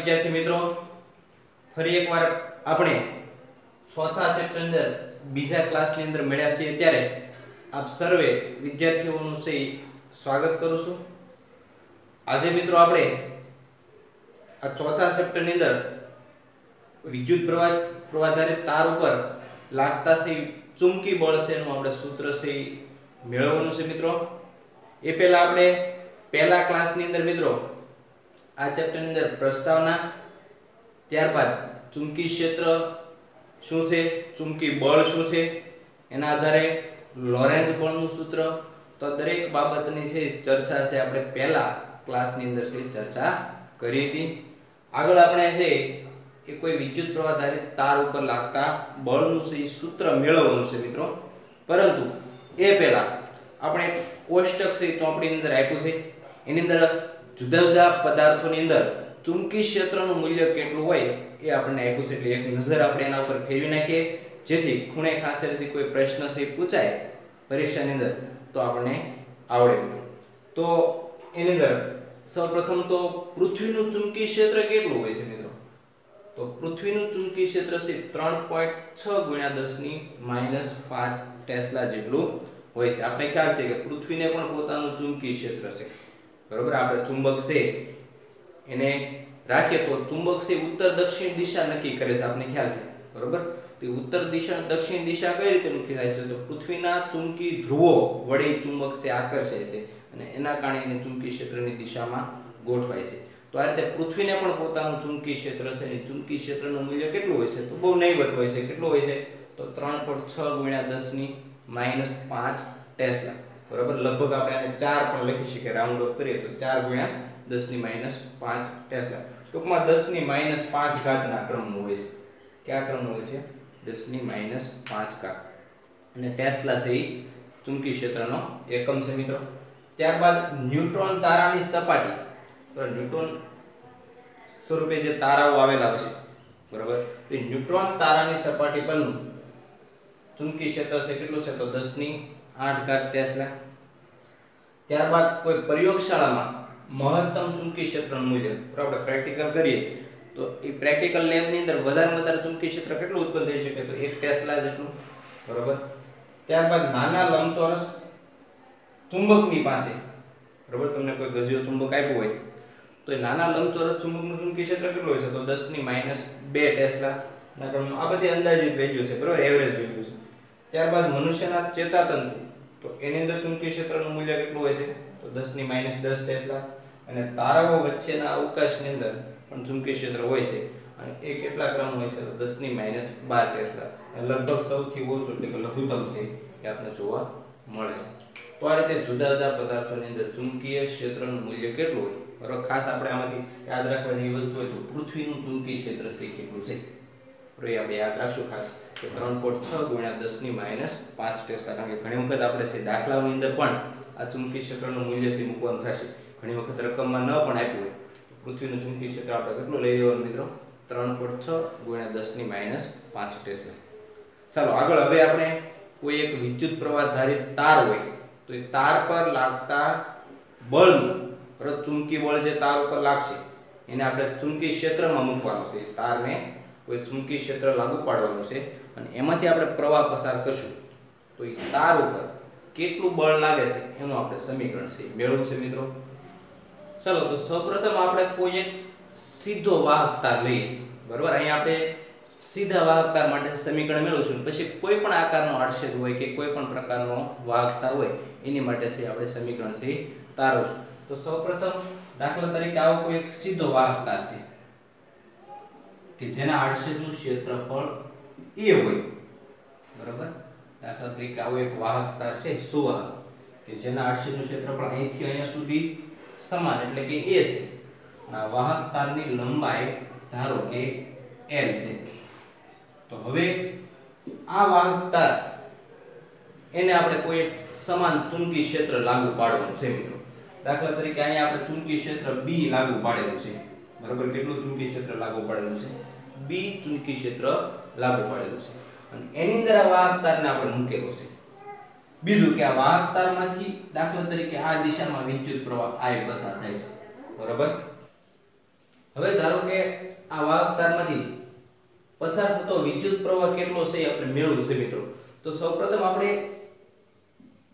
વિદ્યાર્થી મિત્રો, ફરી એકવાર આપણે ચોથા ચેપ્ટર અંદર બીજા ક્લાસની અંદર મળ્યા છીએ ત્યારે આપ સર્વે વિદ્યાર્થીઓનું સ્વાગત કરું છું। આજે મિત્રો આપણે આ ચોથા ચેપ્ટરની અંદર વિદ્યુત પ્રવાહધારિત તાર ઉપર લાગતા ચુંબકી બળ છે એનું આપણે સૂત્ર મેળવવાનું છે મિત્રો। એ પહેલા આપણે પહેલા ક્લાસની અંદર મિત્રો આ ચેપ્ટરની અંદર પ્રસ્તાવના, ત્યારબાદ ચુંબકી ક્ષેત્ર શું છે, ચુંબકી બળ શું છે, એના આધારે લોરેન્ઝ બળનું સૂત્ર, તો દરેક બાબતની ચર્ચા છે આપણે પહેલા ક્લાસની અંદર ચર્ચા કરી હતી। આગળ આપણે એ કોઈ વિદ્યુત પ્રવાહધારિત તાર ઉપર લાગતા બળનું સૂત્ર મેળવવાનું છે મિત્રો। પરંતુ એ પહેલા આપણે કોષ્ટક ચોપડીની અંદર આપ્યું છે, એની અંદર જુદા જુદા પદાર્થોની અંદર ચુંબકી ક્ષેત્રનું મૂલ્ય કેટલું હોય એ આપણને આપ્યું છે, એટલે એક નજર આપણે એના ઉપર ફેરવી નાખીએ જેથી ખૂણે ખાંચરેથી કોઈ પ્રશ્ન પૂછાય પરીક્ષાની અંદર તો આપણને આવડે। તો એની અંદર સૌપ્રથમ તો પૃથ્વીનું ચુંબકી ક્ષેત્ર કેટલું હોય છે મિત્રો? તો પૃથ્વીનું ચુંબકી ક્ષેત્ર છે 3.6 × 10⁻⁵ ટેસ્લા જેટલું હોય છે। આપણે ખ્યાલ છે કે પૃથ્વીને પણ પોતાનું ચુંબકી ક્ષેત્ર છે, બરોબર। આપણે ચુંબક છે એને રાખીએ તો ચુંબક છે ઉત્તર દક્ષિણ દિશા નક્કી કરે છે, આપણે ખ્યાલ છે, બરોબર। તો ઉત્તર દિશા દક્ષિણ દિશા કઈ રીતે નક્કી થાય છે? તો પૃથ્વીના ચુંબકી ધ્રુવો વડે ચુંબક છે આકર્ષે છે અને એના કારણે ચુંબકી ક્ષેત્રની દિશામાં ગોઠવાય છે। તો આ રીતે પૃથ્વીને પણ પોતાનું ચુંબકી ક્ષેત્ર છે, અને ચુંબકી ક્ષેત્રનું મૂલ્ય કેટલું હોય છે? તો બહુ નહીવત હોય છે। કેટલું હોય છે? તો 3.6 × 10⁻⁵ ટેસ્લા, બરોબર। લગભગ આપણે આને 4 પણ લખી શકીએ, રાઉન્ડ ઓફ કરીએ તો 4 × 10⁻⁵ ટેસ્લા, ટૂંકમાં 10⁻⁵ ના ક્રમનું હોય છે। કયા ક્રમનું હોય છે? 10⁻⁵ અને ટેસ્લા છે એ ચુંબકી ક્ષેત્રનો એકમ છે મિત્રો। ત્યારબાદ ન્યુટ્રોન તારાની સપાટી, તો ન્યુટ્રોન સ્વરૂપે જે તારાઓ આવેલા હોય છે, બરોબર, તો ન્યુટ્રોન તારાની સપાટી પરનું ચુંબકી ક્ષેત્ર છે કેટલું છે? તો 10⁸ ટેસ્લા। ત્યારબાદ કોઈ પ્રયોગશાળામાં મહત્તમ ચુંબકી ક્ષેત્રનું મૂલ્ય, આપણે પ્રેક્ટિકલ કરીએ તો એ પ્રેક્ટિકલ લેબની અંદર વધારે ચુંબકી ક્ષેત્ર કેટલું ઉત્પન્ન થઈ શકે? તો 1 ટેસ્લા જેટલું, બરોબર। ત્યારબાદ નાના લંબચોરસ ચુંબકની પાસે, બરોબર, તમને કોઈ ગજિયો ચુંબક આપ્યું હોય તો એ નાના લંબચોરસ ચુંબકનું ચુંબકી ક્ષેત્ર કેટલું હોય છે? તો 10⁻2 ટેસ્લા ના ક્રમનું। આ બધી અંદાજિત વેલ્યુ છે, બરોબર, એવરેજ વેલ્યુ છે। ત્યારબાદ મનુષ્યના ચેતાતંતુ, તો એની અંદર ચુંબકી ક્ષેત્રનું મૂલ્ય કેટલું હોય છે? તો 10⁻10 ટેસ્લા। અને તારાઓ વચ્ચેના અવકાશની અંદર પણ ચુંબકી ક્ષેત્ર હોય છે, અને એ કેટલા ક્રમનું હોય છે? તો 10⁻12 ટેસ્લા। લગભગ સૌથી ઓછું એટલે કે લઘુત્તમ છે એ આપણે જોવા મળે છે। તો આ રીતે જુદા જુદા પદાર્થોની અંદર ચુંબકીય ક્ષેત્રનું મૂલ્ય કેટલું હોય, બરોબર। ખાસ આપણે આમાંથી યાદ રાખવા જેવી વસ્તુ હોય તો પૃથ્વીનું ચુંબકી ક્ષેત્ર છે કેટલું છે, તો એ આપણે યાદ રાખશું ખાસ કે 3.6 × 10⁻⁵ ટેસ્લા। કારણ કે ઘણી વખત આપણે દાખલાઓની અંદર પણ આ ચુંબકી ક્ષેત્રનું મૂલ્ય મૂકવાનું થશે, ઘણી વખત રકમમાં ન પણ આપ્યું હોય તો પૃથ્વીનું ચુંબકી ક્ષેત્ર આપણે કેટલું લઈ લેવાનું મિત્રો? 3.6 × 10⁻⁵ ટેસ્લા। ચાલો આગળ, હવે આપણે કોઈ એક વિદ્યુત પ્રવાહધારિત તાર હોય તો એ તાર પર લાગતા બળનું, બરાબર, ચુંબકી બળ જે તાર ઉપર લાગશે એને આપણે ચુંબકી ક્ષેત્રમાં મૂકવાનું છે। તારને કોઈ ચુંબકી ક્ષેત્ર લાગુ પાડવાનું છે અને એમાંથી આપણે પ્રવાહ પસાર કરશું તો એ તાર ઉપર કેટલું બળ લાગે છે એનું આપણે સમીકરણ મેળવવું છે મિત્રો। ચલો, તો સૌપ્રથમ આપણે કોઈ એક સીધો વાહક તાર લઈએ, બરાબર। અહીંયા આપણે સીધા વાહક તાર માટે સમીકરણ મેળવશું, પછી કોઈ પણ આકારનો આડછેદ હોય કે કોઈ પણ પ્રકારનો વાહક તાર હોય એની માટે આપણે સમીકરણ તારવશું। તો સૌપ્રથમ દાખલા તરીકે આવો કોઈ એક સીધો વાહક તાર છે કે જેના આડછેદનું ક્ષેત્રફળ a હોય, બરાબર। દાખલા તરીકે આવો એક વાહક તાર છે સુવાહક કે જેના આડછેદનું ક્ષેત્રફળ અહીંથી અહીંયા સુધી સમાન એટલે કે a છે, આ વાહક તારની લંબાઈ ધારો કે l છે। તો હવે આ વાહક તાર એને આપણે કોઈ સમાન ચુંબકી ક્ષેત્ર લાગુ પાડવાનું છે મિત્રો। દાખલા તરીકે અહીંયા આપણે ચુંબકી ક્ષેત્ર b લાગુ પાડેલું છે, બરાબર। કેટલું ચુંબકી ક્ષેત્ર લાગુ પાડેલું છે? b ચુંબકી ક્ષેત્ર લાગુ પાડેલું છે અને એની અંદર આ વાહક તારને આપણે મૂકેલો છે। બીજું કે આ વાહક તારમાંથી દાખલા તરીકે આ દિશામાં વિદ્યુત પ્રવાહ I પસાર થાય છે, બરાબર। હવે ધારો કે આ વાહક તારમાંથી પસાર થતો વિદ્યુત પ્રવાહ કેટલો છે એ આપણે મેળવવું છે મિત્રો. તો સૌપ્રથમ આપણે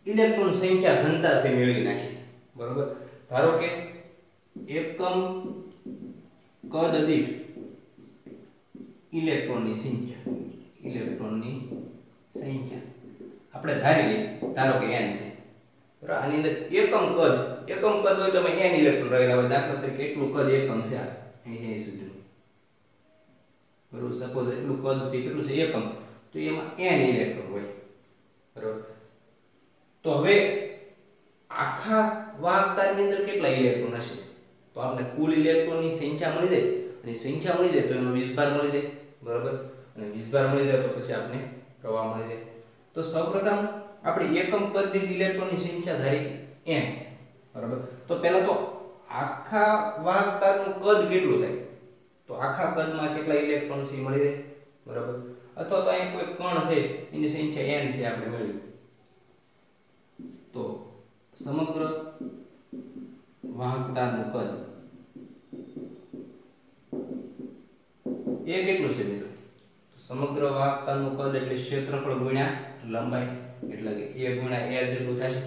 ઇલેક્ટ્રોન સંખ્યા ઘનતા છે મેળવી નાખીએ. બરોબર. ધારો કે એકમ કદ દીઠ ઇલેક્ટ્રોનની સંખ્યા આપણે ધારી લઈએ. ધારો કે n છે. બરાબર. આની અંદર એકમ કદ હોય તો n ઇલેક્ટ્રોન રહેલા હોય. દાખલા તરીકે એટલું કદ એકમ છે અહીં સુધી. બરોબર. સપોઝ એટલું કદ છે, કેટલું છે એકમ, તો એમાં n ઇલેક્ટ્રોન હોય. બરોબર. તો હવે આખા વાહક તારની અંદર કેટલા ઇલેક્ટ્રોન હશે? તો આપણે કુલ ઇલેક્ટ્રોનની સંખ્યા મળી જાય, અને સંખ્યા મળી જાય તો એનો વિસ્ભાર મળી જાય. બરોબર. અને વિસ્ભાર મળી જાય તો પછી આપણે પ્રવાહ મળી જાય. તો સૌપ્રથમ આપણે એકમ કદ દીઠ ઇલેક્ટ્રોનની સંખ્યા ધારી n. બરોબર. તો પહેલા તો આખા વાહક તારનું કદ કેટલું થાય? તો આખા કદમાં કેટલા ઇલેક્ટ્રોન છે મળી જાય. બરોબર. અથવા તો અહીં કોઈ કણ છે એની સંખ્યા n છે આપણે મેળવી. તો સમગ્ર વાહક તારનું કદ એ કેટલું છે મિત્રો? તો સમગ્ર વાહક તારનું કદ એટલે ક્ષેત્રફળ ગુણ્યા લંબાઈ, એટલે કે a ગુણ્યા l જેટલું થશે.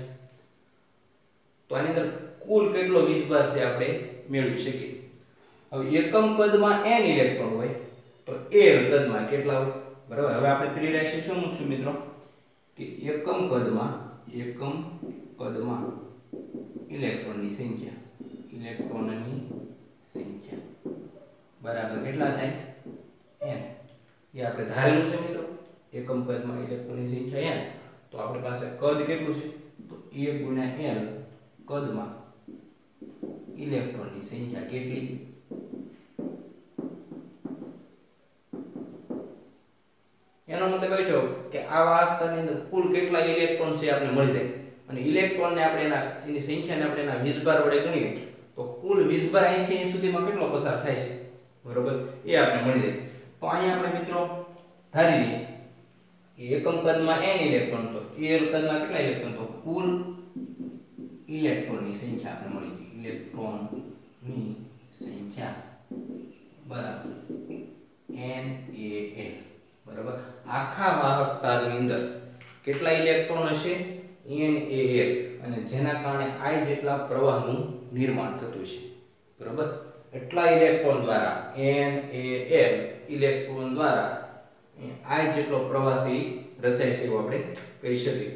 તો આની અંદર કુલ કેટલો વિસ્ભાર છે આપણે મેળવી શકીએ. હવે એકમ કદમાં n ઇલેક્ટ્રોન હોય તો l કદમાં કેટલા હોય? બરાબર. હવે આપણે ત્રીજી રાશિ શું મૂકશું મિત્રો? કે એકમ કદમાં ઇલેક્ટ્રોનની સંખ્યા બરાબર કેટલા થાય? n. એ આપણે ધારેલું છે મિત્રો. એકમ કદમાં ઇલેક્ટ્રોનની સંખ્યા n. તો આપણી પાસે કદ કેટલું છે? તો a ગુણ્યા l કદમાં ઇલેક્ટ્રોનની સંખ્યા કેટલી? એનો મતલબ એ થયો કે આ વાહકતાની અંદર કુલ કેટલા ઇલેક્ટ્રોન છે આપણે મળી જાય, અને ઇલેક્ટ્રોનને આપણે એની સંખ્યાને આપણે એના વિસ્ભાર વડે ગણીએ તો કુલ વિસ્ભાર અહીંથી અહીં સુધીમાં કેટલો પસાર થાય છે. બરોબર. એ આપણે મળી જાય. તો અહીંયા આપણે મિત્રો ધારી લઈએ કે એકમ કદમાં n ઇલેક્ટ્રોન, તો l કદમાં કેટલા ઇલેક્ટ્રોન? તો કુલ ઇલેક્ટ્રોનની સંખ્યા આપણે મળી ગઈ. ઇલેક્ટ્રોનની સંખ્યા બરાબર NaL. બરાબર. આખા વાહક તારની અંદર કેટલા ઇલેક્ટ્રોન હશે? NaL. અને જેના કારણે I જેટલા પ્રવાહનું નિર્માણ થતું છે. બરાબર. એટલા ઇલેક્ટ્રોન દ્વારા NaL ઇલેક્ટ્રોન દ્વારા I જેટલો પ્રવાહ છે રચાય છે એવું આપણે કહી શકીએ.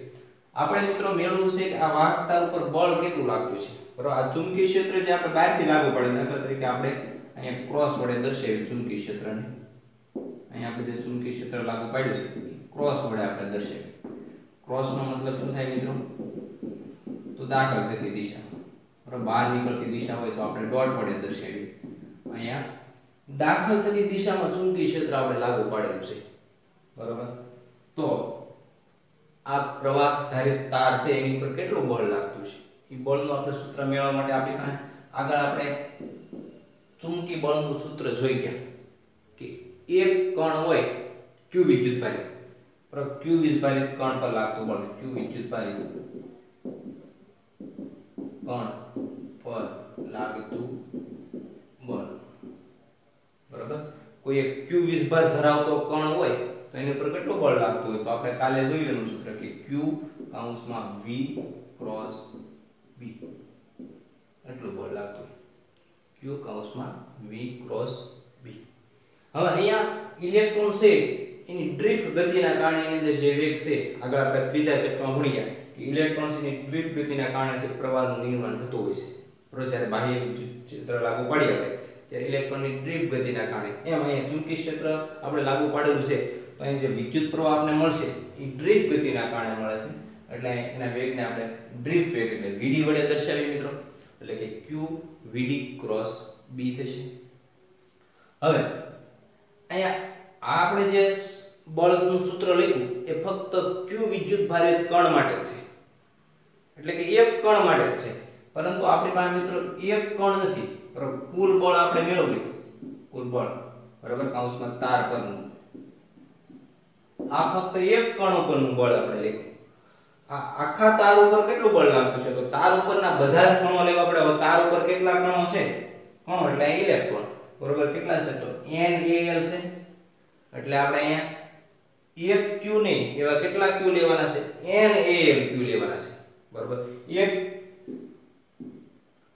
આપણે મિત્રો મેળવવું છે કે આ વાહક તાર ઉપર બળ કેટલું લાગતું છે. બરાબર. આ ચુંબકીય ક્ષેત્ર જે આપણે બહારથી લાગુ પડે, દાખલા તરીકે આપણે અહીંયા ક્રોસ વડે દર્શાવ્યું ચુંબકીય ક્ષેત્રને. અહીં આપણે જે ચુંબકીય ક્ષેત્ર લાગુ પાડ્યું છે ક્રોસ વડે આપણે દર્શાવ્યું. ક્રોસનો મતલબ શું થાય મિત્રો? તો દાખલ થતી દિશા. બરાબર. બહાર નીકળતી દિશા હોય તો આપણે ડોટ વડે દર્શાવીએ. અહીંયા દાખલ થતી દિશામાં ચુંબકીય ક્ષેત્ર આપણે લાગુ પાડેલું છે. બરાબર. તો આ પ્રવાહ ધારિત તાર છે એની પર કેટલું બળ લાગતું છે એ બળનું આપણે સૂત્ર મેળવવા માટે આપણી પાસે આગળ આપણે ચુંબકી બળનું સૂત્ર જોઈ ગયા કે એક કણ હોય q વિદ્યુતભારિત, બરાબર, q વિદ્યુતભારિત કણ પર લાગતું બળ, q વિદ્યુતભારિત કણ પર લાગતું બળ. બરાબર. કોઈ એક q વિસ્ભાર ધરાવતો કણ હોય તો એની પર કેટલું બળ લાગતું હોય? તો આપણે કાલે જોયેલું સૂત્ર કે q કૌંસમાં v ક્રોસ b એટલું બળ લાગતું હોય. q કૌંસમાં v ક્રોસ b. હવે અહીંયા ઇલેક્ટ્રોન છે એની ડ્રિફ્ટ ગતિના કારણે એની અંદર જે વેગ છે, આગળ આપણે ત્રીજા ચેપ્ટરમાં ભણી ગયા કે ઇલેક્ટ્રોન્સની ડ્રિફ્ટ ગતિના કારણે છે પ્રવાહનું નિર્માણ થતું હોય છે. બરોબર. જ્યારે બાહ્ય વિદ્યુત ક્ષેત્ર લાગુ પાડીએ આપણે ત્યારે ઇલેક્ટ્રોનની ડ્રિફ્ટ ગતિના કારણે, એમ અહીંયા ચુંબકીય ક્ષેત્ર આપણે લાગુ પાડેલું છે તો અહીં જે વિદ્યુત પ્રવાહ આપણે મળશે એ ડ્રિફ્ટ ગતિના કારણે મળે છે. એટલે એના વેગને આપણે ડ્રિફ્ટ વેગ એટલે vd વડે દર્શાવીએ મિત્રો. એટલે કે q vd ક્રોસ b થશે. હવે અહીંયા આપણે જે બળનું સૂત્ર લખ્યું એ ફક્ત q વિદ્યુતભારિત કણ માટે છે, એટલે કે એક કણ માટે છે. પરંતુ આપણી પાસે મિત્રો એક કણ નથી, બરાબર. કુલ બળ આપણે મેળવ્યું, કુલ બળ, બરાબર, કૌંસમાં તાર પરનું. આ ફક્ત એક કણ ઉપરનું બળ આપણે લખ્યું. આ આખા તાર ઉપર કેટલું બળ લાગતું છે? તો તાર ઉપરના બધા જ કણો લેવા પડે. હવે તાર ઉપર કેટલા કણો છે? કણો એટલે ઇલેક્ટ્રોન. બરોબર કેટલા છે તો NaL છે એટલે આપણે અહીંયા એક Q નહીં એવા કેટલા Q લેવાના છે NaL Q લેવાના છે બરોબર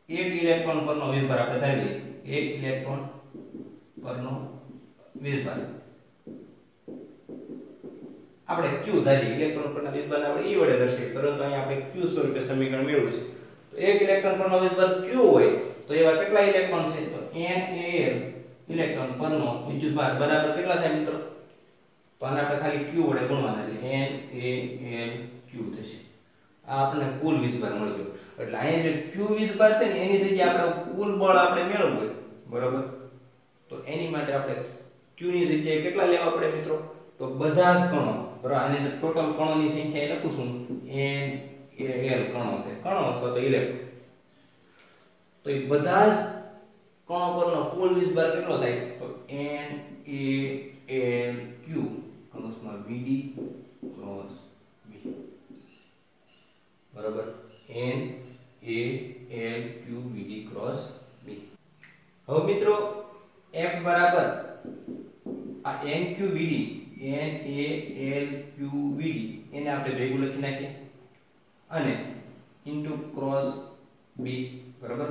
એક ઇલેક્ટ્રોન પરનો વીજભાર આપણે ધારીએ એક ઇલેક્ટ્રોન પરનો વીજભાર આપણે Q ધારીએ ઇલેક્ટ્રોન પરના વીજભારને આપણે E વડે દર્શાવીએ પરંતુ અહીંયા આપણે Q સ્વરૂપે સમીકરણ મેળવ્યું છે તો એક ઇલેક્ટ્રોન પરનો વીજભાર Q હોય તો એવા કેટલા ઇલેક્ટ્રોન છે તો NaL ઇલેક્ટ્રોન પરનો વિદ્યુતભાર બરાબર કેટલા થાય મિત્રો તો આને આપણે ખાલી Q વડે ગુણવાના એટલે NaL Q થશે આ આપણને કુલ વીજભાર મળી ગયો એટલે અહીંયા જે Q વીજભાર છે ને એની જગ્યાએ આપણે કુલ બળ આપણે મેળવવું હોય બરાબર તો એની માટે આપણે Q ની જગ્યાએ કેટલા લેવા પડે મિત્રો તો બધા જ કણો બરાબર આની અંદર ટોટલ કણોની સંખ્યા લખું છું NaL કણો છે કણો અથવા તો ઇલેક્ટ્રોન તો એ બધા જ કણો પરનો કુલ વીજભાર કેટલો થાય તો NaL Q કૌંસમાં Vd ક્રોસ V બરાબર NaL Q Vd cross V હવે મિત્રો F બરાબર આ NQVD NaL Q Vd એને આપણે ભેગું લખી નાખીએ અને ઇન્ટુ ક્રોસ B બરાબર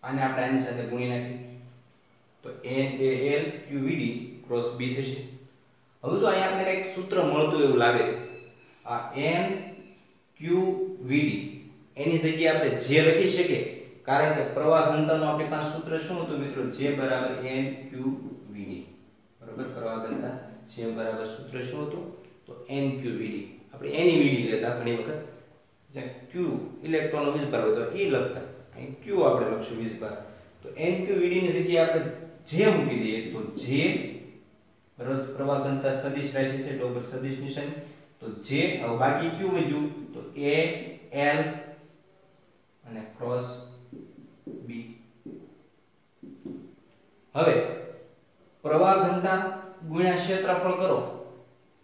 આને આપણે આની સાથે ગુણી નાખીએ તો NaL Q Vd cross B થશે હવે જો અહીંયા આપણે એક સૂત્ર મળતું એવું લાગે છે આ NQVD એની જગ્યાએ આપણે J લખી શકીએ કારણ કે પ્રવાહ ઘનતાનું આપણી પાસે સૂત્ર શું હતું મિત્રો J બરાબર NQVD બરાબર પ્રવાહ ઘનતા J બરાબર સૂત્ર શું હતું તો NQVD આપણે એની VD લેતા ઘણી વખત જે Q ઇલેક્ટ્રોનનો વીજભાર હોય તો E લખતા અહીં Q આપણે લખશું વીજભાર તો NQVD ની જગ્યાએ આપણે J મૂકી દઈએ તો J બરાબર પ્રવાહ ઘનતા સદિશ રાશિ છે તો સદિશ નિશાની તો J હવે બાકી Q વધ્યું તો A L અને ક્રોસ B હવે પ્રવાહ ઘનતા ગુણ્યા ક્ષેત્રફળ કરો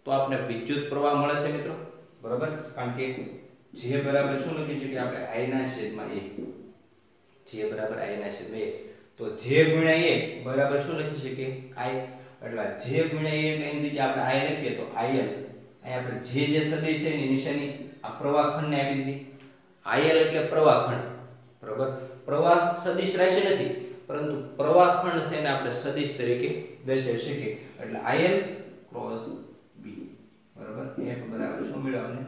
તો આપણે વિદ્યુત પ્રવાહ મળે છે મિત્રો બરાબર કારણ કે J બરાબર શું લખી શકીએ આપણે I ના છેદમાં A J બરાબર I ના છેદમાં A તો J ગુણ્યા A બરાબર શું લખી શકીએ I એટલે J ગુણ્યા A એટલે એની જગ્યાએ આપણે I લખીએ તો IL અહીં આપણે જે સદિશ છે એની નિશાની આ પ્રવાહ ખંડને આપી દીધી IL એટલે પ્રવાહ ખંડ બરાબર પ્રવાહ સદિશ રાશિ નથી પરંતુ પ્રવાહ ખંડ છે એને આપણે સદિશ તરીકે દર્શાવી શકીએ એટલે IL ક્રોસ B બરાબર F બરાબર શું મળ્યું આપણે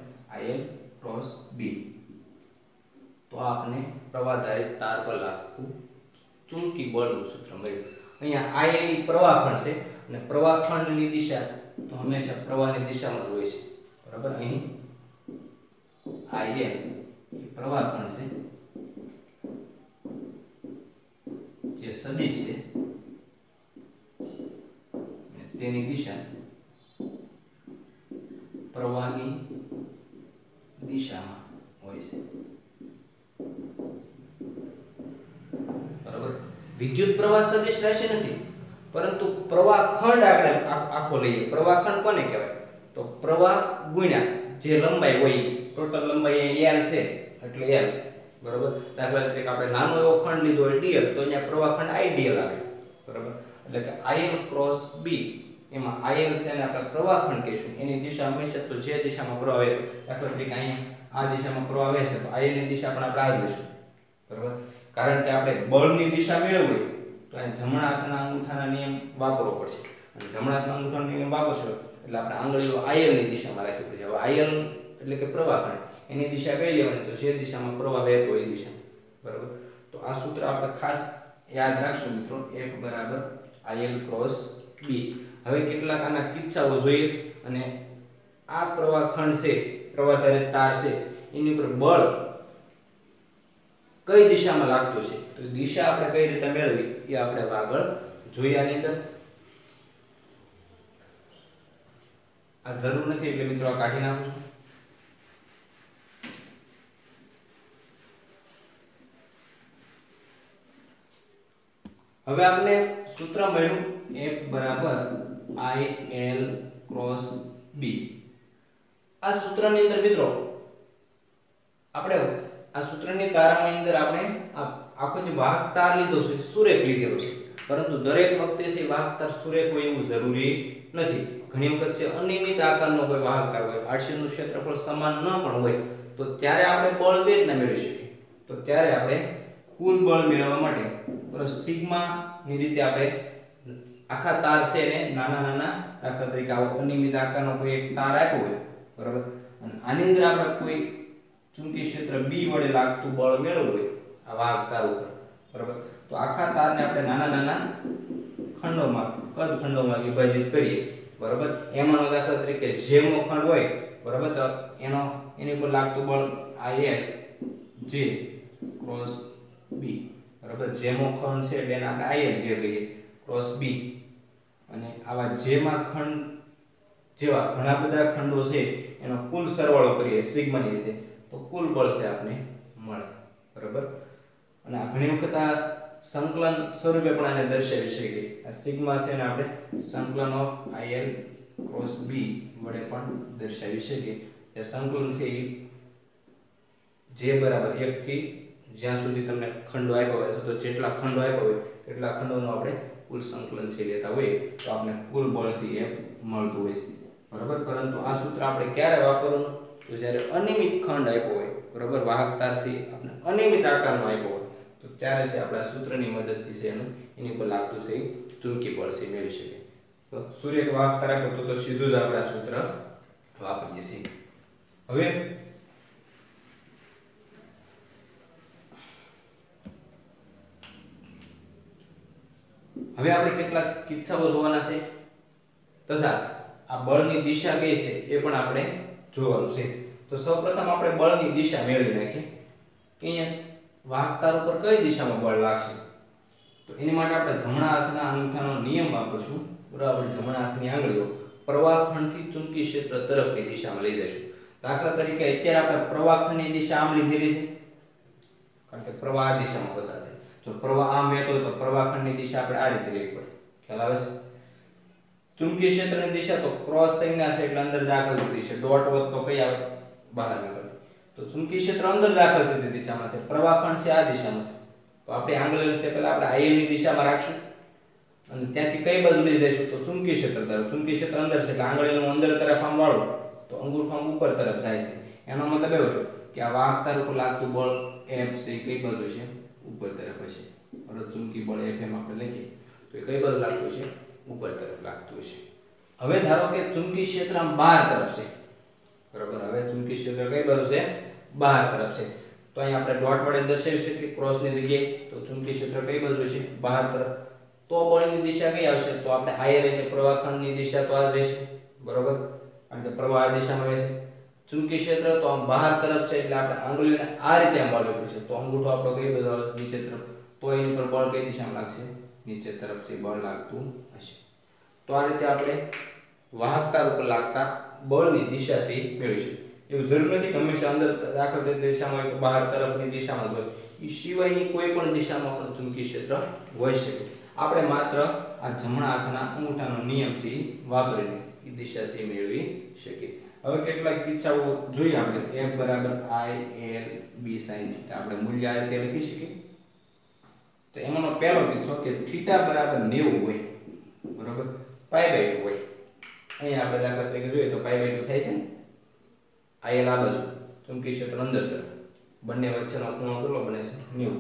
IL ક્રોસ B તો આપણે પ્રવાહધારિત તાર પર લાગતું ચુંબકી બળનું સૂત્ર મળ્યું અહીંયા IL ની પ્રવાહ ખંડ છે અને પ્રવાહ ખંડની દિશા તો હંમેશા પ્રવાહની દિશામાં હોય છે બરાબર અહીં IL એ પ્રવાહ ખંડ છે જે સદિશ છે તેની દિશા પ્રવાહની દિશામાં હોય છે બરાબર વિદ્યુત પ્રવાહ સદિશ રાશિ નથી પરંતુ પ્રવાહ ખંડ આપણે આખો લઈએ પ્રવાહ ખંડ કોને કહેવાય તો પ્રવાહ ગુણ્યા જે લંબાઈ હોય ટોટલ લંબાઈ L છે એટલે L બરાબર દાખલા તરીકે આપણે નાનો એવો ખંડ લીધો હોય dl તો અહીંયા પ્રવાહ ખંડ IDL આવે બરાબર એટલે કે IL ક્રોસ B એમાં IL છે ને આપણે પ્રવાહ ખંડ કહીશું એની દિશા હંમેશા તો જે દિશામાં પ્રવાહ વહે દાખલા તરીકે અહીંયા આ દિશામાં પ્રવાહ વહેશે તો IL ની દિશા પણ આપણે આ જ લઈશું બરાબર કારણ કે આપણે બળની દિશા મેળવવી તો અહીં જમણા હાથના અંગૂઠાના નિયમ વાપરવો પડશે અને જમણા હાથના અંગૂઠાનો નિયમ વાપરશો એટલે આપણે આંગળીઓ IL ની દિશામાં રાખવી પડશે હવે IL એટલે કે પ્રવાહ ખંડ એની દિશા કઈ લેવાની તો જે દિશામાં પ્રવાહ વહેતો હોય એ દિશા બરાબર તો આ સૂત્ર આપણે ખાસ યાદ રાખશું મિત્રો F બરાબર IL ક્રોસ B હવે કેટલાક આના કિસ્સાઓ જોઈએ અને આ પ્રવાહ ખંડ છે પ્રવાહધારિત તાર છે એની ઉપર બળ કઈ દિશામાં લાગતું છે તો દિશા આપણે કઈ રીતે મેળવી એ આપણે આગળ જોઈએ આની અંદર આ જરૂર નથી એટલે મિત્રો આ કાઢી નાખું છું હવે આપણે સૂત્ર મળ્યું F બરાબર IL ક્રોસ B આ સૂત્રની અંદર મિત્રો આપણે આ સૂત્રની તારાની અંદર આપણે આખો જે વાહક તાર લીધો છે સુરેખ લીધેલો છે, પરંતુ દરેક વખતે છે વાહક તાર સુરેખ હોય એવું જરૂરી નથી. ઘણી વખત છે અનિયમિત આકારનો કોઈ વાહક તાર હોય, આડછેદનું ક્ષેત્રફળ સમાન ન પણ હોય, તો ત્યારે આપણે બળ કઈ રીતના મેળવી શકીએ? તો ત્યારે આપણે કુલ બળ મેળવવા માટે સિગ્મા ની રીતે આપણે આખા તાર છે એને નાના દાખલા તરીકે આવો અનિયમિત આકારનો કોઈ એક તાર આપ્યો હોય, બરાબર, અને આની અંદર આપણે કોઈ ચુંબકીય ક્ષેત્ર B વડે લાગતું બળ મેળવવું હોય આ વાહક તાર ઉપર, બરાબર, તો આખા તારને આપણે નાના ખંડોમાં ખંડોમાં વિભાજિત કરીએ, બરાબર. એમાંનો દાખલા તરીકે જેમો ખંડ હોય, બરાબર, તો એની ઉપર લાગતું બળ IL J ક્રોસ B, બરાબર. જેમો ખંડ છે એટલે આપણે IL J કહીએ ક્રોસ B, અને આવા જેમાં ખંડ જેવા ઘણા બધા ખંડો છે એનો કુલ સરવાળો કરીએ સિગ્માની રીતે, તો કુલ બળ છે આપણે મળે, બરાબર. અને આ ઘણી વખત આ સંકલન સ્વરૂપે પણ આને દર્શાવી શકીએ. આ સિગ્મા છે ને આપણે સંકલન ઓફ IL ક્રોસ B વડે પણ દર્શાવી શકીએ. એ સંકલન છે એ જે બરાબર 1 થી જ્યાં સુધી તમને ખંડો આપ્યા હોય તો જેટલા ખંડો આપ્યા હોય એટલા ખંડોનો આપણે કુલ સંકલન છે લેતા હોઈએ તો આપણે કુલ બળ છે એ મળતું હોય છે, બરાબર. પરંતુ આ સૂત્ર આપણે ક્યારે વાપરવાનું? તો જ્યારે અનિયમિત ખંડ આપ્યો હોય, બરાબર, વાહક તાર છે આપણે અનિયમિત આકારનો આપ્યો હોય, તો ત્યારે છે આપણે આ સૂત્રની મદદથી છે એની ઉપર લાગતું છે ચુંબકી બળ છે મેળવી શકીએ. તો સુરેખ વાહક તાર આપ્યો તો સીધું જ આપણે આ સૂત્ર વાપરીએ છીએ. હવે આપણે કેટલાક કિસ્સાઓ જોવાના છે તથા આ બળની દિશા કઈ છે એ પણ આપણે જોવાનું છે. તો સૌપ્રથમ આપણે બળની દિશા મેળવી નાખીએ કે અહીંયા વાહક તાર ઉપર કઈ દિશામાં બળ લાગશે. તો એની માટે આપણે જમણા હાથના અંગૂઠાનો નિયમ વાપરશું, બરાબર. જમણા હાથની આંગળીઓ પ્રવાહખંડથી ચુંબકીય ક્ષેત્ર તરફની દિશામાં લઈ જઈશું. દાખલા તરીકે અત્યારે આપણે પ્રવાહખંડની દિશા આમ લીધેલી છે, કારણ કે પ્રવાહ આ દિશામાં પસાર થાય. જો પ્રવાહ આમ વહેતો હોય તો પ્રવાહખંડની દિશા આપણે આ રીતે લેવી પડે, ખ્યાલ આવે છે. ચુંબકીય ક્ષેત્રની દિશા તો ક્રોસ સંજ્ઞા છે એટલે અંદર દાખલ થતી છે, ડોટ હોત તો કઈ આવે? બહાર નીકળતી. તો ચુંબકીય ક્ષેત્ર અંદર દાખલ થતી દિશામાં છે, પ્રવાહખંડ છે આ દિશામાં છે, તો આપણે આંગળીઓ છે પહેલા આપણે IL ની દિશામાં રાખશું અને ત્યાંથી કઈ બાજુ લઈ જઈશું? તો ચુંબકીય ક્ષેત્ર તરફ. ચુંબકીય ક્ષેત્ર અંદર છે એટલે આંગળીઓનું અંદર તરફ આમ વાળો તો અંગૂઠો આમ ઉપર તરફ જાય છે. એનો મતલબ એવો છે કે આ વાહક તાર ઉપર લાગતું બળ F છે કઈ બાજુ છે? ઉપર તરફ હશે, બરાબર. ચુંબકી બળ Fm આપણે લખીએ તો એ કઈ બાજુ લાગતું છે? ઉપર તરફ લાગતું હશે. હવે ધારો કે ચુંબકીય ક્ષેત્ર આમ બહાર તરફ છે, બરાબર. હવે ચુંબકીય ક્ષેત્ર કઈ બાજુ છે? બહાર તરફ છે. તો અહીં આપણે ડોટ વડે દર્શાવી શકીએ ક્રોસની જગ્યાએ. તો ચુંબકીય ક્ષેત્ર કઈ બાજુ છે? બહાર તરફ. તો બળની દિશા કઈ આવશે? તો આપણે IL એટલે પ્રવાહખંડની દિશા તો આ જ રહેશે, બરાબર, કારણ કે પ્રવાહ આ દિશામાં વહેશે. ચુંબકીય ક્ષેત્ર તો આમ બહાર તરફ છે એટલે આપણે આંગળીઓને આ રીતે આમ વાળવી પડશે. તો અંગૂઠો આપણો કઈ બાજુ આવે? નીચે તરફ. તો એની પર બળ કઈ દિશામાં લાગશે? નીચે તરફથી બળ લાગતું હશે. તો આ રીતે આપણે વાહક તાર ઉપર લાગતા બળની દિશા છે મેળવીશું. એવું જરૂર નથી કે હંમેશા અંદર દાખલ થતી દિશામાં હોય કે બહાર તરફની દિશામાં જ હોય. એ સિવાયની કોઈ પણ દિશામાં પણ ચુંબકીય ક્ષેત્ર હોઈ શકે. આપણે માત્ર આ જમણા હાથના અંગૂઠાનો નિયમ છે વાપરીને એ દિશા છે મેળવી શકીએ. હવે કેટલાક કિસ્સાઓ જોઈએ આપણે. F બરાબર IL B sin θ આપણે મૂલ્ય આ રીતે લખી શકીએ. તો એમાંનો પહેલો કિસ્સો કે થીટા બરાબર 90 હોય, બરાબર, π/2 હોય. અહીંયા આપણે દાખલા તરીકે જોઈએ તો π/2 થાય છે ને. IL આ બાજુ, ચુંબકીય ક્ષેત્ર અંદર તરફ, બંને વચ્ચેનો ખૂણો કેટલો બને છે? 90.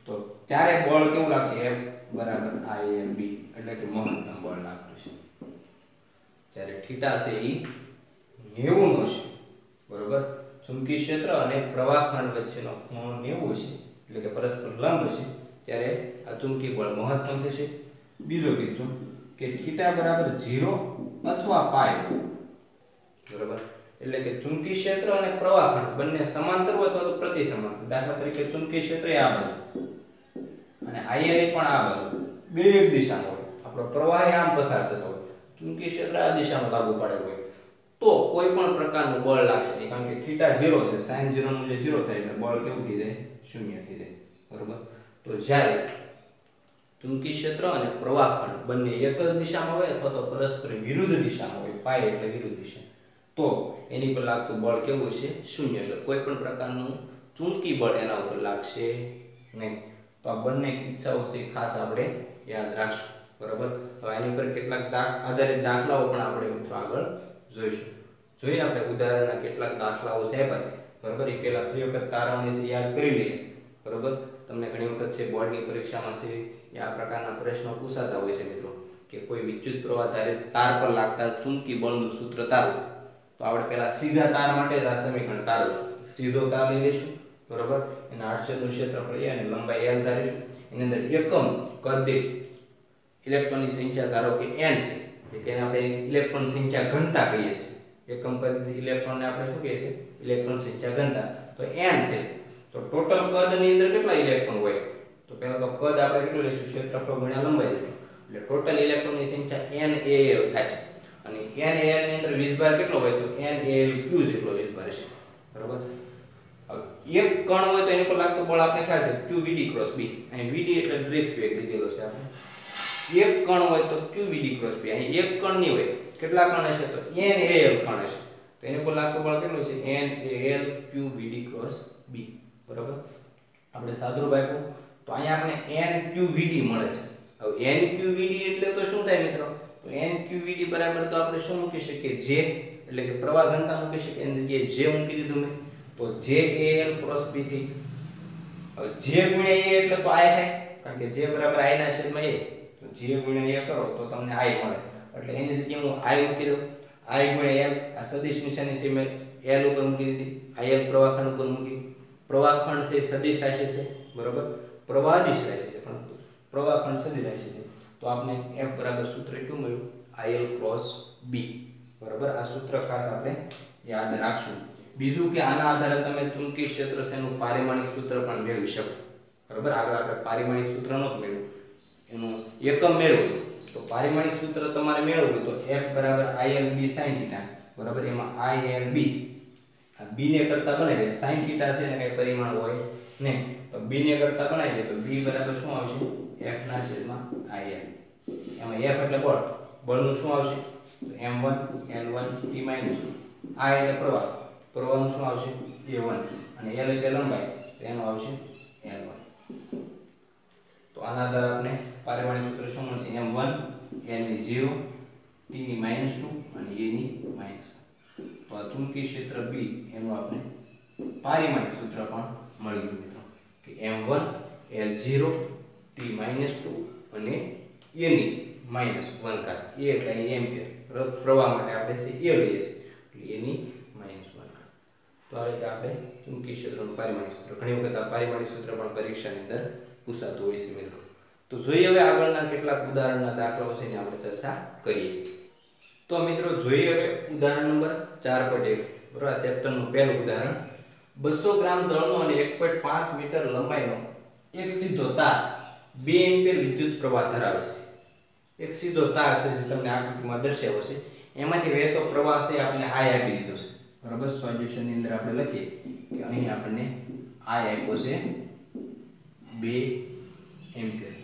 તો ત્યારે બળ કેવું લાગશે? F બરાબર IL B એટલે કે મહત્તમ બળ લાગતું છે. જ્યારે થીટા છે એ 90 નો છે, બરાબર. ચુંબકીય ક્ષેત્ર અને પ્રવાહખંડ વચ્ચેનો ખૂણો 90 છે એટલે કે પરસ્પર લંબ છે, ત્યારે આ ચુંબકીય બળ મહત્તમ થશે. બીજો કિસ્સો કે થીટા બરાબર 0 અથવા π, બરાબર, એટલે કે ચુંબકીય ક્ષેત્ર અને પ્રવાહખંડ બંને સમાંતર હોય અથવા તો પ્રતિ સમાંતર. દાખલા તરીકે ચુંબકીય ક્ષેત્ર આ બાજુ અને IL પણ આ બાજુ, બે એક દિશામાં હોય. આપણો પ્રવાહ આમ પસાર થતો હોય, ચુંબકીય ક્ષેત્ર આ દિશામાં લાગુ પડેલું હોય, તો કોઈ પણ પ્રકારનું બળ લાગશે નહીં, કારણ કે થીટા 0 છે, sin 0 નું જે 0 થાય એટલે બળ કેવું થઈ જાય? શૂન્ય થઈ જાય, બરાબર. તો જ્યારે ચુંબકીય ક્ષેત્ર અને પ્રવાહખંડ બંને એક જ દિશામાં હોય અથવા તો પરસ્પર વિરુદ્ધ દિશામાં હોય, પાય એટલે વિરુદ્ધ દિશા, તો એની પર લાગતું બળ કેવું છે? શૂન્ય. એટલે કોઈ પણ પ્રકારનું ચુંબકી બળ એના ઉપર લાગશે નહીં. તો આ બંને કિસ્સાઓ છે ખાસ આપણે યાદ રાખશું. બરાબર. હવે આની ઉપર કેટલાક આધારિત દાખલાઓ પણ આપણે મિત્રો આગળ જોઈશું. જોઈએ આપણે ઉદાહરણના કેટલાક દાખલાઓ છે પાસે. બરાબર. એ પહેલા ફરી વખત તારાઓને યાદ કરી લઈએ. બરાબર. તમને ઘણી વખત છે બોર્ડની પરીક્ષામાં છે એ આ પ્રકારના પ્રશ્નો પૂછાતા હોય છે મિત્રો કે કોઈ વિદ્યુત પ્રવાહ તાર પર લાગતા ચુંબકી બળનું સૂત્ર તારવું. તો આપણે પહેલા સીધા તાર માટે જ આ સમીકરણ તારવશું. સીધો તાર લઈ લઈશું. બરાબર. એના આડછેદનું ક્ષેત્રફળ એ અને લંબાઈ l ધારીશું. એની અંદર એકમ કદ દીઠ ઇલેક્ટ્રોનની સંખ્યા ધારો કે n છે કે એને આપણે ઇલેક્ટ્રોન સંખ્યા ઘનતા કહીએ છીએ. એકમ કદ ઇલેક્ટ્રોનને આપણે શું કહીએ છીએ? ઇલેક્ટ્રોન સંખ્યા ઘનતા. તો n છે. તો ટોટલ કદની અંદર કેટલા ઇલેક્ટ્રોન હોય? તો પહેલા તો કદ આપણે કેટલું લઈશું? ક્ષેત્રફળ ગુણ્યા લંબાઈ જેટલું. એટલે ટોટલ ઇલેક્ટ્રોનની સંખ્યા NaL થાય છે. અને NaL ની અંદર વીજભાર કેટલો હોય? તો NaLQ જેટલો વીજભાર છે. બરાબર. હવે એક કણ હોય તો એની પર લાગતું બળ આપણે ખ્યાલ છે QVD × B. અહીં VD એટલે ડ્રિફ્ટ વેગ લીધેલો છે આપણે. એક કણ હોય તો QVD × B. અહીં એક કણ નહીં હોય. કેટલા કણ હશે? તો NaL કણ હશે. તો એની પર લાગતું બળ કેટલું છે? NaL QVD × B. બરાબર. આપણે સાદુરૂપ આપ્યું તો અહીંયા આપણે NQVD મળે છે. હવે NQVD એટલે તો શું થાય મિત્રો? તો NQVD બરાબર તો આપણે શું મૂકી શકીએ? J એટલે કે પ્રવાહ ઘનતા મૂકી શકીએ. એની જગ્યાએ J મૂકી દીધું મેં. તો JAL × B થઈ. હવે J ગુણ્યા A એટલે તો I થાય કારણ કે J બરાબર I ના છેદમાં A. તો J ગુણ્યા A કરો તો તમને I મળે. એટલે એની જગ્યાએ હું I મૂકી દઉં. I ગુણ્યા L આ સદિશ નિશાની છે મેં L ઉપર મૂકી દીધી. IL પ્રવાહખંડ ઉપર મૂકી. પ્રવાહખંડ છે સદિશ રાશિ છે. બરાબર. પ્રવાહદિશ રાશિ છે પણ પ્રવાહખંડ સદિશ રાશિ છે. તો આપણે F બરાબર સૂત્ર શું મળ્યું? IL × B. બરાબર. આ સૂત્ર ખાસ આપણે યાદ રાખશું. બીજું કે આના આધારે તમે ચુંબકીય ક્ષેત્ર શેનું પારિમાણિક સૂત્ર પણ મેળવી શકો. બરાબર. આગળ આપણે પારિમાણિક સૂત્ર નહોતું મેળવ્યું, એનું એકમ મેળવ્યું. તો પારિમાણિક સૂત્ર તમારે મેળવવું તો F બરાબર ILB sin θ. બરાબર. એમાં ILB આ B ને કરતા બનાવીએ. sin θ છે ને કઈ પરિમાણ હોય નહીં. તો B ને કરતા બનાવીએ તો B બરાબર શું આવશે? F ના છેદમાં IL. એમાં F એટલે બળ. બળનું શું આવશે? તો m1 n1 t - I એટલે પ્રવાહ. પ્રવાહનું શું આવશે? A1 અને L એટલે લંબાઈ. તો એનું આવશે L1. તો આના આધારે આપણે પારિમાણિક સૂત્ર શું મળશે? m1 n ની 0 t ની -2 અને a ની -1. તો આ ચુંબકીય ક્ષેત્ર B એનું આપણે પારિમાણિક સૂત્ર પણ મળી ગયું મિત્રો કે m1 L0 t - 2 અને a ની -1 ઘાત. a એટલે એમ્પિયર. પ્રવાહ માટે આપણે છે a લઈએ છીએ એટલે a ની -1 ઘાત. તો આ રીતે આપણે ચુંબકીય ક્ષેત્રનું પારિમાણિક સૂત્ર. ઘણી વખત આ પારિમાણિક સૂત્ર પણ પરીક્ષાની અંદર પૂછાતું હોય છે મિત્રો. તો જોઈએ હવે આગળના કેટલાક ઉદાહરણના દાખલાઓ છે એની આપણે ચર્ચા કરીએ. તો મિત્રો જોઈએ હવે ઉદાહરણ નંબર 4.1. બરાબર. આ ચેપ્ટરનું પહેલું ઉદાહરણ. 200 ગ્રામ દળનો અને 1.5 મીટર લંબાઈનો એક સીધો તાર 2 એમ્પિયર વિદ્યુત પ્રવાહ ધરાવે છે. એક સીધો તાર છે જે તમને આકૃતિમાં દર્શાવ્યો છે. એમાંથી વહેતો પ્રવાહ છે આપણે I આપી દીધો છે. બરાબર. સોલ્યુશન ની અંદર આપણે લખીએ કે અહીં આપણને I આપ્યો છે 2 એમ્પિયર.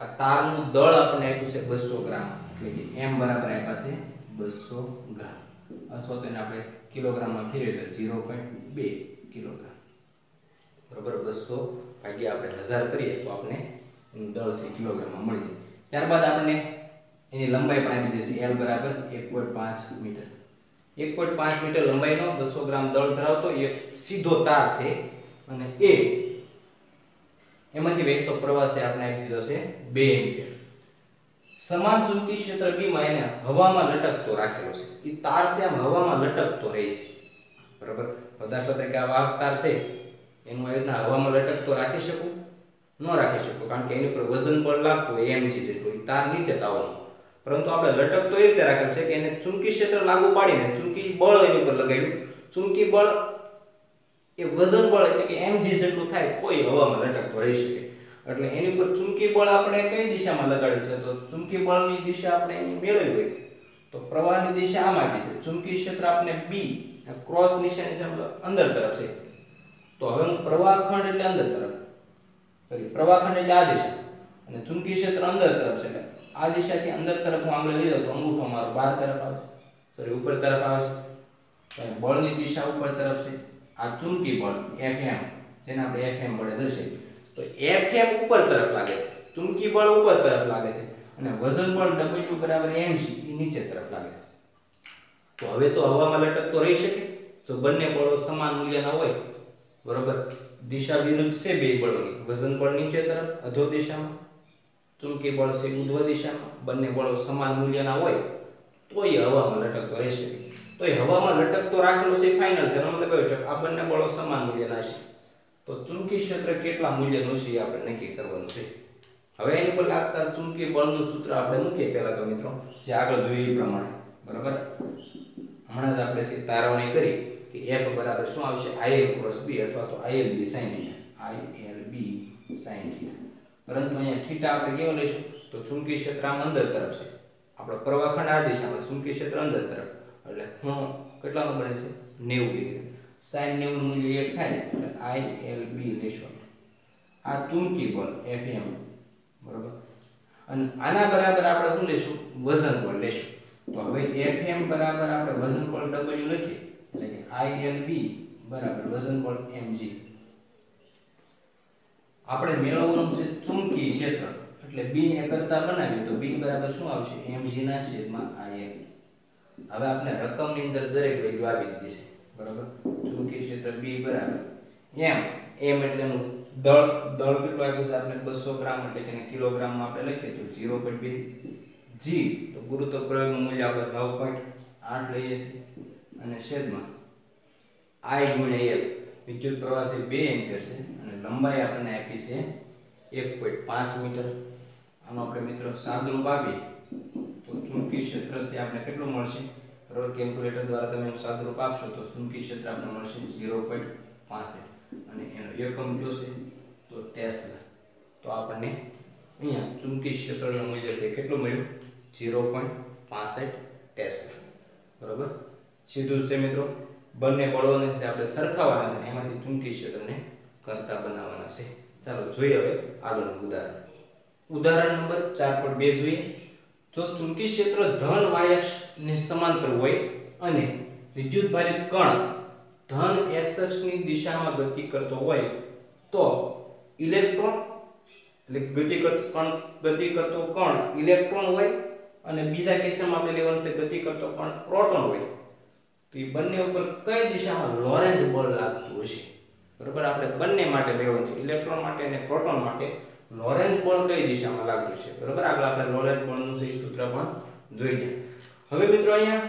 આ તારનું દળ આપણને આપ્યું છે 200 ગ્રામ એટલે કે m બરાબર આપ્યા છે 200 ગ્રામ અથવા તો એને આપણે કિલોગ્રામમાં ફેરવીએ તો 0.2 કિલોગ્રામ. બરાબર. 200 ભાગ્યા આપણે 1000 કરીએ તો આપણે એનું દળ છે કિલોગ્રામમાં મળી જાય. ત્યારબાદ આપણે એની લંબાઈ પણ આપી દીધી છે L બરાબર 1.5 મીટર. 1.5 મીટર લંબાઈનો 200 ગ્રામ દળ ધરાવતો એક સીધો તાર છે અને એમાંથી વહેતો પ્રવાહ છે આપણે આપી દીધો છે 2 એમ્પિયર. સમાન ચુંબકીય ક્ષેત્ર B માં એને હવામાં લટકતો રાખેલો છે. એ તાર છે આમ હવામાં લટકતો રહે છે. બરાબર. દાખલા તરીકે આ વાહક તાર છે એનું આ રીતના હવામાં લટકતો રાખી શકું? ન રાખી શકું કારણ કે એની પર વજન બળ લાગતું હોય mg જેટલું. એ તાર નીચે આવવાનું. પરંતુ આપણે લટકતો એ રીતે રાખેલ છે કે એને ચુંબકીય ક્ષેત્ર લાગુ પાડીને ચુંબકીય બળ એની ઉપર લગાવ્યું. ચુંબકીય બળ એ વજન બળ એટલે કે mg જેટલું થાય કોઈ હવામાં લટકતો રહી શકે. એટલે એની ઉપર ચુંબકીય બળ આપણે કઈ દિશામાં લગાડ્યું છે? તો ચુંબકીય બળની દિશા આપણે અહીં મેળવી હોય તો પ્રવાહની દિશા આમ આપી છે. ચુંબકીય ક્ષેત્ર આપણે B ક્રોસ નિશાની છે અંદર તરફ છે. તો હવે હું પ્રવાહખંડ એટલે અંદર તરફ, પ્રવાહખંડ એટલે આ દિશા અને ચુંબકીય ક્ષેત્ર અંદર તરફ છે. એટલે આ દિશાથી અંદર તરફ હું આંગળી લીધો તો અંગૂઠો મારો બહાર તરફ આવે છે, ઉપર તરફ આવે છે. બળની દિશા ઉપર તરફ છે. આ ચુંબકી બળ Fm જેને આપણે Fm વડે દર્શાવીએ તો Fm ઉપર તરફ લાગે છે, ચુંબકી બળ ઉપર તરફ લાગે છે અને વજન બળ W બરાબર mc એ નીચે તરફ લાગે છે. તો હવે તો હવામાં લટકતો રહી શકે જો બંને બળો સમાન મૂલ્યના હોય, બરોબર. દિશા વિરુદ્ધ છે બે બળોની, વજન બળ નીચે તરફ અધો દિશામાં, ચુંબકી બળ છે ઉર્ધ્વ દિશામાં, બંને બળો સમાન મૂલ્યના હોય તો એ હવામાં લટકતો રહી શકે. તો એ હવામાં લટકતો રાખેલો છે ફાઇનલ છે, એનો મતલબ એ છે આ બંને બળો સમાન મૂલ્યના છે. તો ચુંબકી ક્ષેત્ર કેટલા મૂલ્યનું છે એ આપણે નક્કી કરવાનું છે. હવે એની પર લાગતા ચુંબકી બળનું સૂત્ર આપણે મૂકીએ પહેલા તો મિત્રો, જે આગળ જોઈએ એ પ્રમાણે, બરાબર. હમણાં જ આપણે તારવણી કરી કે F બરાબર શું આવશે IL ક્રોસ B અથવા તો ILB sin θ, ILB sin θ. પરંતુ અહીંયા θ આપણે કેવો લઈશું તો ચુંબકી ક્ષેત્ર આમ અંદર તરફ છે, આપણો પ્રવાહખંડ આ દિશામાં, ચુંબકી ક્ષેત્ર અંદર તરફ, એટલે ખૂણો કેટલાનો બને છે 90 ડિગ્રી. sin 90 નું મૂલ્ય 1 થાય એટલે ILB લેશું. આ ચુંબકી બળ Fm, બરાબર. અને આના બરાબર આપણે શું લેશું વજન બળ લેશું. તો હવે Fm બરાબર આપણે વજન બળ W લખીએ એટલે કે ILB બરાબર વજન બળ mg. આપણે મેળવવાનું છે ચુંબકી ક્ષેત્ર એટલે B ને કરતા બનાવીએ તો B બરાબર શું આવશે mg ના છેદમાં IL. હવે આપણે રકમની અંદર દરેક વેલ્યુ આપી દીધી છે, બરાબર. ચુંબકી ક્ષેત્ર B બરાબર m એટલે નું દળ કેટલું આપ્યું છે આપણે 200 ગ્રામ એટલે કે કિલોગ્રામમાં આપણે લખીએ તો 0.2. g તો ગુરુત્વ પ્રયોગનું મૂલ્ય આપણે 9.8 લઈએ છીએ અને છેદમાં I ગુણ્યા L, વિદ્યુત પ્રવાહ છે 2 એમ્પિયર છે અને લંબાઈ આપણને આપી છે 1.5 મીટર. આનો આપણે મિત્રો સાદુરૂપ આપીએ તો ચુંબકી ક્ષેત્ર છે આપણે કેટલું મળશે, બરાબર. કેલ્ક્યુલેટર દ્વારા તમે સાદુરૂપ આપશો તો ચુંબકી ક્ષેત્ર આપણે મળશે 0.65 અને એનો એકમ કયો છે તો ટેસ્લા. તો આપણને અહીંયા ચુંબકી ક્ષેત્રનું મૂલ્ય છે કેટલું મળ્યું 0.65 ટેસ્લા, બરાબર. સીધું છે મિત્રો, બંને બળોને છે આપણે સરખાવવાના છે, એમાંથી ચુંબકી ક્ષેત્રને કરતા બનાવવાના છે. ચાલો જોઈએ હવે આગળનું ઉદાહરણ. ઉદાહરણ નંબર 4.2 જોઈએ. જો ચુંબકી ક્ષેત્ર ધન વાયક્ષને સમાંતર હોય અને વિદ્યુત ભારિત કણ ધન x અક્ષની દિશામાં ગતિ કરતો હોય તો ઇલેક્ટ્રોન એટલે ગતિ કરતો કણ ઇલેક્ટ્રોન હોય અને બીજા કેસમાં આપણે લેવાનું છે ગતિ કરતો કણ પ્રોટોન હોય તો એ બંને ઉપર કઈ દિશામાં લોરેન્જ બળ લાગતું હશે, બરાબર. આપણે બંને માટે લેવાનું છે, ઇલેક્ટ્રોન માટે અને પ્રોટોન માટે લોરેન્જ બળ કઈ દિશામાં લાગતું છે, બરાબર. આગળ આપણે લોરેન્જ બળનું છે સૂત્ર પણ જોઈ ગયા. હવે મિત્રો અહીંયા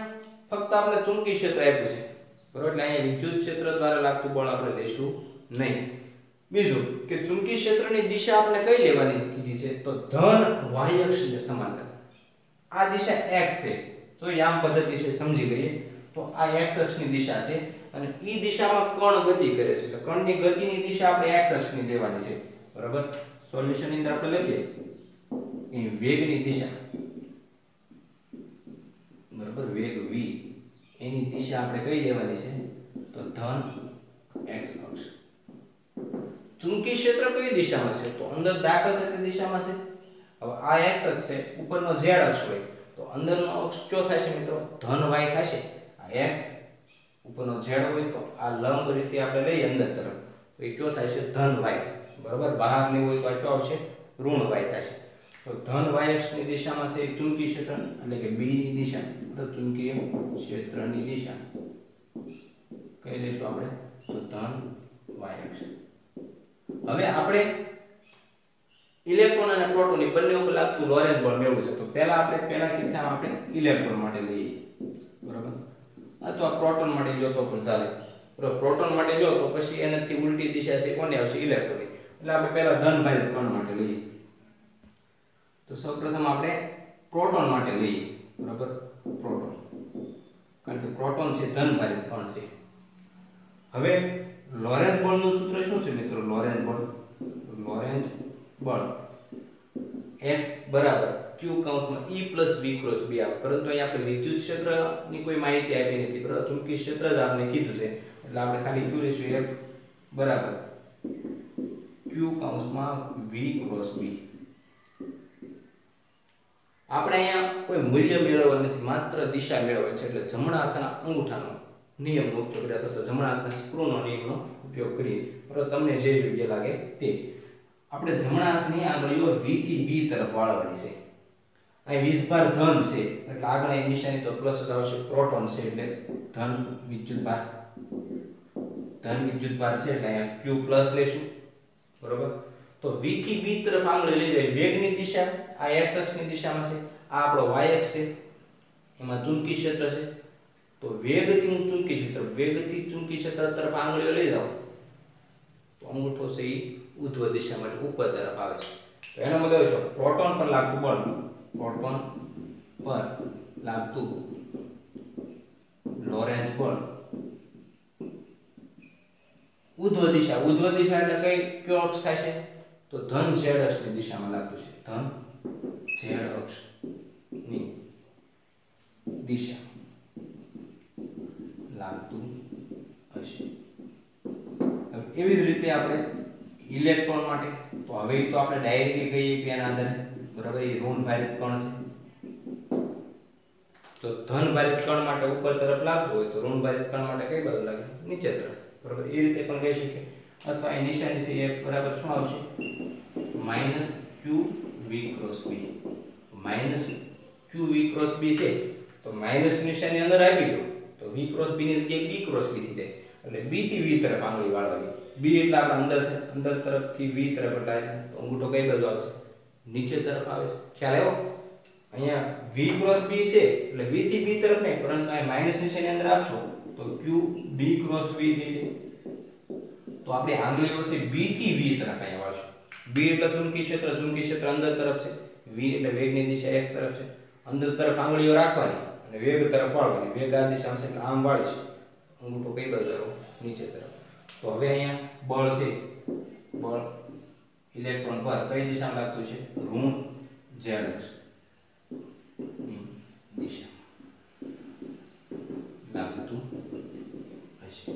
ફક્ત આપણે ચુંબકી ક્ષેત્ર આપ્યું છે, બરાબર. એટલે અહીંયા વિદ્યુત ક્ષેત્ર દ્વારા લાગતું બળ આપણે લેશું નહીં. બીજું કે ચુંબકી ક્ષેત્રની દિશા આપણે કઈ લેવાની કીધી છે તો ધન વાય અક્ષને સમાંતર. આ દિશા x છે, તો યામ પદ્ધતિ છે સમજી લઈએ તો આ x અક્ષની દિશા છે અને ઈ દિશામાં કણ ગતિ કરે છે, એટલે કણની ગતિની દિશા આપણે x અક્ષની લેવાની છે, બરાબર. સોલ્યુશન ની અંદર આપણે લખીએ કે વેગની દિશા, બરાબર, વેગ v એની દિશા આપણે કઈ લેવાની છે તો ધન x અક્ષ. ચુંબકી ક્ષેત્ર કઈ દિશામાં છે તો અંદર દાખલ છે તે દિશામાં છે. હવે આ x અક્ષ છે, ઉપરનો z અક્ષ હોય તો અંદરનો અક્ષ કયો થશે મિત્રો ધન y થશે. આ x ઉપરનો z હોય તો આ લંબ રીતે આપણે લઈએ અંદર તરફ તો એ કયો થશે ધન y, બરાબર. બહાર ની હોય તો આ કયો આવશે ઋણ y થશે. તો ધન y અક્ષની દિશામાં છે ચુંબકી ક્ષેત્ર એટલે કે b ની દિશા, તો ચુંબકીય ક્ષેત્રની દિશા કઈ લેશું આપણે તો ધન y અક્ષ. હવે આપણે ઇલેક્ટ્રોન અને પ્રોટોન ની બંને ઉપર લાગતું લોરેન્જ બળ મેળવવું છે તો પહેલા કિસ્સામાં આપણે ઇલેક્ટ્રોન માટે લઈએ, બરાબર. અથવા પ્રોટોન માટે લ્યો તો પણ ચાલે, બરાબર. પ્રોટોન માટે લ્યો તો પછી એનાથી ઉલટી દિશા છે કોને આવશે ઇલેક્ટ્રોનની, એટલે આપણે પહેલા ધન ભારિત કણ માટે લઈએ. તો સૌપ્રથમ આપણે પ્રોટોન માટે લઈએ, બરાબર. પ્રોટોન, કારણ કે પ્રોટોન છે ધન ભારિત કણ છે. હવે લોરેન્જ બળનું સૂત્ર શું છે મિત્રો લોરેન્જ બળ F બરાબર q કૌંસમાં E plus V cross B આવે. પરંતુ અહીં આપણે વિદ્યુત ક્ષેત્રની કોઈ માહિતી આપી નથી, બરાબર. ચુંબકી ક્ષેત્ર જ આપણે કીધું છે એટલે આપણે ખાલી q લેશું F બરાબર q કૌંસમાં V cross B. આપણે અહીંયા કોઈ મૂલ્ય મેળવવા નથી, માત્ર દિશા મેળવવાની છે એટલે જમણા હાથના અંગૂઠાનો નિયમનો ઉપયોગ કરીએ અથવા તો જમણા હાથના સ્ક્રૂનો નિયમનો ઉપયોગ કરીએ, બરાબર. તમને જે યોગ્ય લાગે તે. આપણે જમણા હાથની આંગળીઓ V થી B તરફ વાળવાની છે. અહીં વીજભાર ધન છે એટલે આગળ અહીં નિશાની તો પ્લસ જ આવશે. પ્રોટોન છે એટલે ધન વિદ્યુતભાર, ધન વિદ્યુતભાર છે એટલે અહીંયા Q પ્લસ લેશું, બરોબર. તો V થી B તરફ આંગળી લઈ જાય. વેગની દિશા આ x અક્ષની દિશામાં છે, આ આપણો y અક્ષ છે, એમાં ચુંબકીય ક્ષેત્ર છે. તો વેગથી ચુંબકીય ક્ષેત્ર તરફ આંગળીઓ લઈ જાઓ તો અંગૂઠો છે એ ઉધ્વ દિશામાં એટલે ઉપર તરફ આવે છે. તો એનો મતલબ છે પ્રોટોન પર લાગતું બળ, પ્રોટોન પર લાગતું લોરેન્ઝ બળ ઉધ્વ દિશા એટલે કયો અક્ષ થાય છે? તો ધન z અક્ષની દિશામાં લાગતું છે. ધન z અક્ષની દિશા લાગતું હશે. એવી જ રીતે આપણે ઇલેક્ટ્રોન માટે તો હવે તો આપણે ડાયરેક્ટલી કહીએ કે એના આધારે, બરાબર, એ ઋણ ભારિત કણ છે. તો ધન ભારિત કણ માટે ઉપર તરફ લાગતું હોય તો ઋણ ભારિત કણ માટે કઈ બાજુ લાગે? નીચે તરફ, બરાબર. એ રીતે પણ કહી શકીએ. અથવા એ નિશાની છે એ બરાબર શું આવશે? -QV × B. -QV × B છે તો માઈનસ નિશાની અંદર આવી ગયો તો V × B ની જગ્યાએ B × B થઈ જાય. એટલે B થી V તરફ આંગળી વાળવાની. B એટલે આપણે અંદર તરફથી V તરફ એટલે તો અંગૂઠો કઈ બાજુ આવશે? નીચે તરફ આવે છે. ખ્યાલ આવ્યો? અહીંયા V × B છે એટલે V થી B તરફ નહીં, પરંતુ આ માઈનસ નિશાની અંદર આપશો તો Q B × B થઈ જાય. તો આપણે આંગળીઓ છે B થી V તરફ અહીંયા વાળશું. B એટલે ચુંબકીય ક્ષેત્ર અંદર તરફ છે. V એટલે વેગની દિશા x તરફ છે. અંદર તરફ આંગળીઓ રાખવાની અને વેગ તરફ વાળવાની. વેગ આ દિશામાં છે એટલે આમ વાળીશ. અંગૂઠો કઈ બાજુ આવ્યો? નીચે તરફ. તો હવે અહીંયા બળ છે, બળ ઇલેક્ટ્રોન પર કઈ દિશામાં લાગતું છે? ઋણ z અક્ષ ની દિશામાં લાગતું હશે,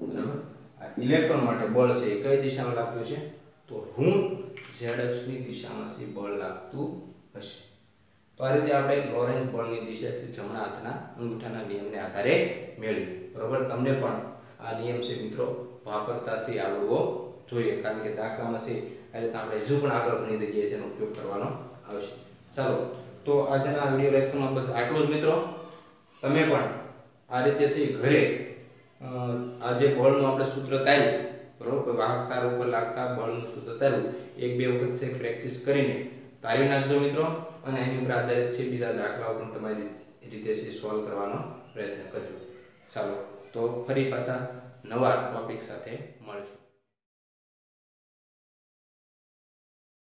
બરાબર. આ ઇલેક્ટ્રોન માટે બળ છે એ કઈ દિશામાં લાગતું છે? તો ઋણ z અક્ષની દિશામાં છે બળ લાગતું હશે. તો આ રીતે આપણે લોરેન્ઝ બળની દિશા છે જમણા હાથના અંગૂઠાના નિયમને આધારે મેળવી, બરાબર. તમને પણ આ નિયમ છે મિત્રો વાપરતા છે આવડવો જોઈએ, કારણ કે દાખલામાં છે આ રીતે આપણે હજુ પણ આગળ ઘણી જગ્યાએ એનો ઉપયોગ કરવાનો આવશે. ચાલો, તો આજના વિડીયો લેક્ચરમાં બસ આટલું જ મિત્રો. તમે પણ આ રીતે છે ઘરે આ જે બળનું આપણે સૂત્ર તાર્યું, બરાબર, કોઈ વાહક તાર ઉપર લાગતા બળનું સૂત્ર તાર્યું 1-2 વખત છે પ્રેક્ટિસ કરીને તારી નાખજો મિત્રો. અને એની ઉપર આધારિત છે બીજા દાખલાઓ પણ તમારી રીતે છે સોલ્વ કરવાનો પ્રયત્ન કરજો. ચાલો, તો ફરી પાછા નવા ટોપિક સાથે મળીશું.